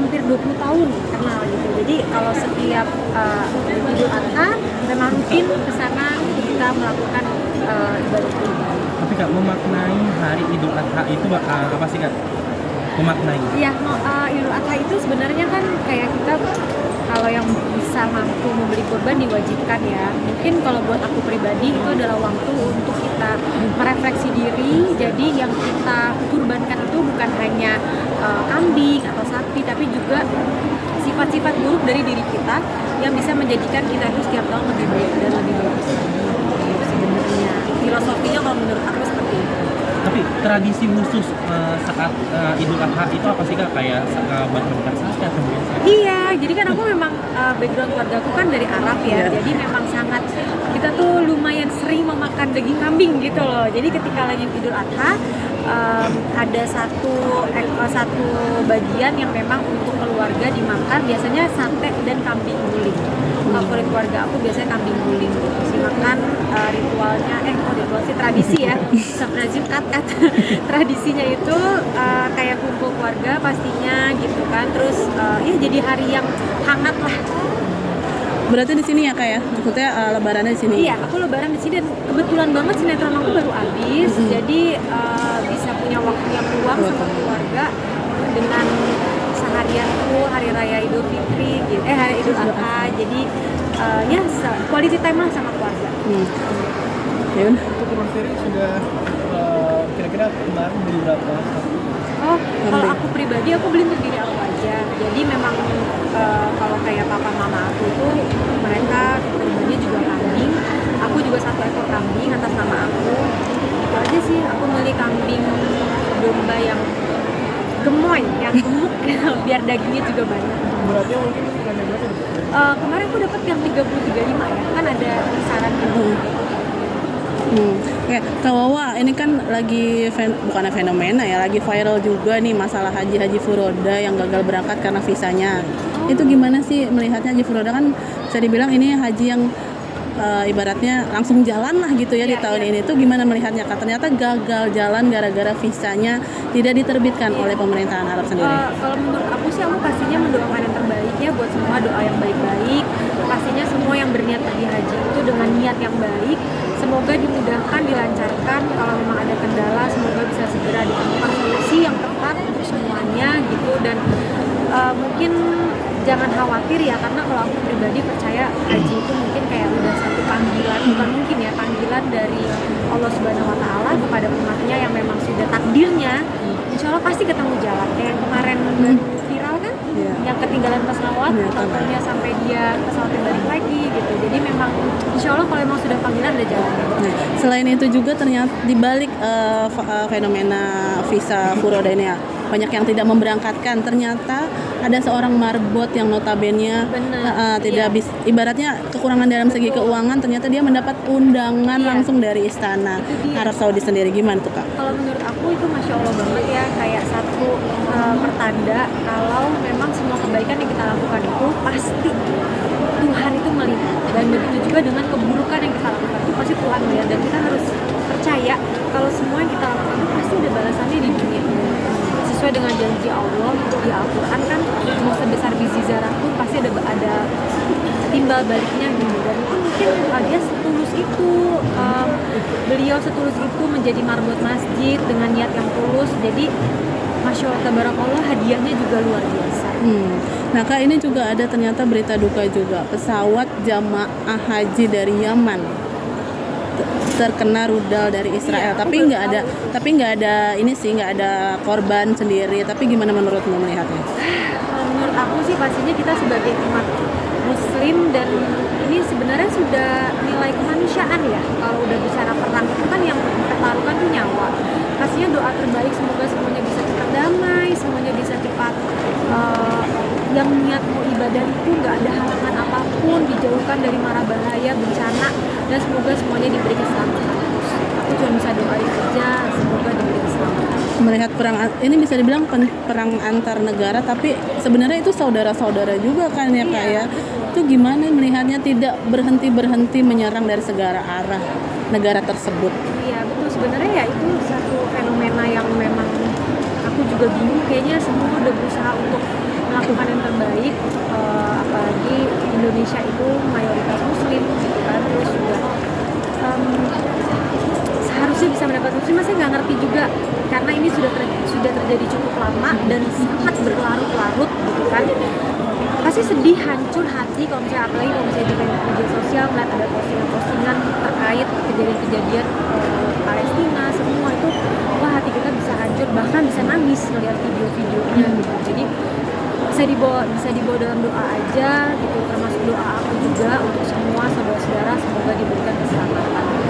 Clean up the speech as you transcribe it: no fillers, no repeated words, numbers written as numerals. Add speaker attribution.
Speaker 1: hampir 20 tahun kenal gitu. Jadi kalau setiap Idul Adha memang rutin ke sana untuk kita melakukan ibadah kurban.
Speaker 2: Tapi Kak, memaknai hari Idul Adha itu apa sih Kak? Memaknai.
Speaker 1: Iya, Idul Adha itu sebenarnya kan kayak kita kalau yang bisa mampu membeli kurban diwajibkan ya. Mungkin kalau buat aku pribadi itu adalah waktu untuk kita merefleksi diri. Jadi yang kita kurbankan itu bukan hanya kambing atau sapi, tapi juga sifat-sifat buruk dari diri kita yang bisa menjadikan kita itu setiap tahun lebih baik dan lebih bagus. Sebenarnya filosofinya kalau menurut aku seperti itu.
Speaker 2: Tapi tradisi khusus saat Idul Adha itu apa sih Kak? Kayak bakar sate atau mungkin?
Speaker 1: Iya, jadi kan aku memang background keluarga aku kan dari Arab ya, jadi memang sangat kita tuh lumayan sering memakan daging kambing gitu loh. Jadi ketika lagi Idul Adha ada satu bagian yang memang untuk keluarga dimakan, biasanya sate dan kambing guling. Favorit keluarga aku biasanya kambing guling gitu sih, makan ritualnya ritual sih tradisi ya. Sebenarnya kat tradisinya itu kayak kumpul keluarga pastinya gitu kan, terus ya jadi hari yang hangat lah.
Speaker 3: Berarti di sini ya Kak ya? Maksudnya lebarannya di sini?
Speaker 1: Iya, aku lebaran di sini dan kebetulan banget sinetron aku baru habis, jadi bisa punya waktu yang luang sama keluarga dengan seharianku hari raya Idul Fitri gitu, hari Idul Adha, jadi ya quality time lah sama keluarga.
Speaker 3: Ya udah.
Speaker 4: Untuk Kurban Ferry sudah kira-kira kemarin beli berapa?
Speaker 1: Oh, kalau aku pribadi aku beli untuk diri aku aja. Jadi memang kalau kayak papa mama aku itu mereka kurbannya juga kambing. Aku juga 1 ekor kambing atas nama aku. Itu aja sih, aku beli kambing domba yang gemoy, yang gemuk biar dagingnya juga banyak.
Speaker 4: Beratnya mungkin bukannya berapa?
Speaker 1: Kemarin aku dapat yang 30-35 ya, kan ada kisaran gitu.
Speaker 3: Ya, Kak Wawa, ini kan lagi bukannya fenomena ya, lagi viral juga nih masalah haji furoda yang gagal berangkat karena visanya. Itu gimana sih melihatnya? Haji furoda kan bisa dibilang ini haji yang ibaratnya langsung jalan lah gitu ya di tahun ini. Tuh gimana melihatnya Kak? Ternyata gagal jalan gara-gara visanya tidak diterbitkan oleh pemerintahan Arab sendiri.
Speaker 1: Kalau menurut aku sih, aku pastinya mendoakan yang terbaik ya buat semua, doa yang baik-baik. Pastinya semua yang berniat pergi haji itu dengan niat yang baik, semoga dimudahkan, dilancarkan. Kalau memang ada kendala, semoga bisa segera ditemukan solusi yang tepat untuk semuanya gitu. Dan mungkin jangan khawatir ya, karena kalau aku pribadi percaya haji itu mungkin kayak udah satu panggilan, bukan mungkin ya, panggilan dari Allah Subhanahu Wa Taala kepada umatnya yang memang sudah takdirnya. Insya Allah pasti ketemu jalan. Kayak yang kemarin viral kan, yang ketinggalan pesawat, totalnya sampai dia pesawatnya balik lagi gitu. Jadi memang insya Allah kalau memang sudah panggilan ada jalannya.
Speaker 3: Nah, selain itu juga ternyata dibalik fenomena visa furoda ini ya, banyak yang tidak memberangkatkan. Ternyata ada seorang marbot yang notabene tidak bisa, ibaratnya kekurangan dalam segi keuangan, ternyata dia mendapat undangan langsung dari istana Arab Saudi sendiri. Gimana tuh Kak?
Speaker 1: Kalau menurut aku itu Masya Allah banget ya, kayak satu pertanda kalau memang semua kebaikan yang kita lakukan itu pasti Tuhan itu melihat, dan begitu juga dengan keburukan yang kita lakukan itu pasti Tuhan melihat, dan kita harus percaya kalau semua yang kita lakukan itu pasti ada balasannya di dunia ini. Sesuai dengan janji Allah di Al-Quran kan, mau sebesar biji zarah pun pasti ada timbal baliknya gitu. Dan itu mungkin dia setulus itu, beliau setulus itu menjadi marbot masjid dengan niat yang tulus. Jadi Masya Allah, tabarakallah, hadiahnya juga luar biasa.
Speaker 3: Nah Kak, ini juga ada ternyata berita duka juga, pesawat jamaah haji dari Yaman terkena rudal dari Israel. Tapi nggak ada ini sih, nggak ada korban sendiri. Tapi gimana menurutmu melihatnya?
Speaker 1: Menurut aku sih pastinya kita sebagai umat Muslim, dan ini sebenarnya sudah nilai kemanusiaan ya. Kalau udah bicara perang itu kan yang dipertaruhkan tuh nyawa. Pastinya doa terbaik semoga semuanya bisa cepat damai, semuanya bisa cepat yang niat mau ibadah itu nggak ada halangan apapun, dijauhkan dari mara bahaya, bencana, dan semoga semuanya diberi keselamatan. Aku cuma bisa doain aja semoga diberi keselamatan.
Speaker 3: Melihat perang ini bisa dibilang perang antar negara, tapi sebenarnya itu saudara-saudara juga kan ya Kak ya. Itu gimana melihatnya tidak berhenti menyerang dari segala arah negara tersebut?
Speaker 1: Iya betul, sebenarnya ya itu satu fenomena yang memang aku juga bingung, kayaknya semua udah berusaha untuk melakukan yang terbaik, apalagi Indonesia itu mayoritas muslim gitu kan, terus juga seharusnya bisa mendapat muslim, saya nggak ngerti juga karena ini sudah terjadi cukup lama dan sangat berlarut-larut gitu kan. Pasti sedih, hancur hati kalau misalnya, apalagi kalau misalnya di media sosial melihat ada postingan-postingan terkait kejadian-kejadian Palestina semua itu, wah hati kita bisa hancur, bahkan bisa nangis melihat video-videonya gitu. Jadi bisa dibawa dalam doa aja gitu, termasuk doa aku juga untuk semua saudara-saudara, semoga diberikan keselamatan.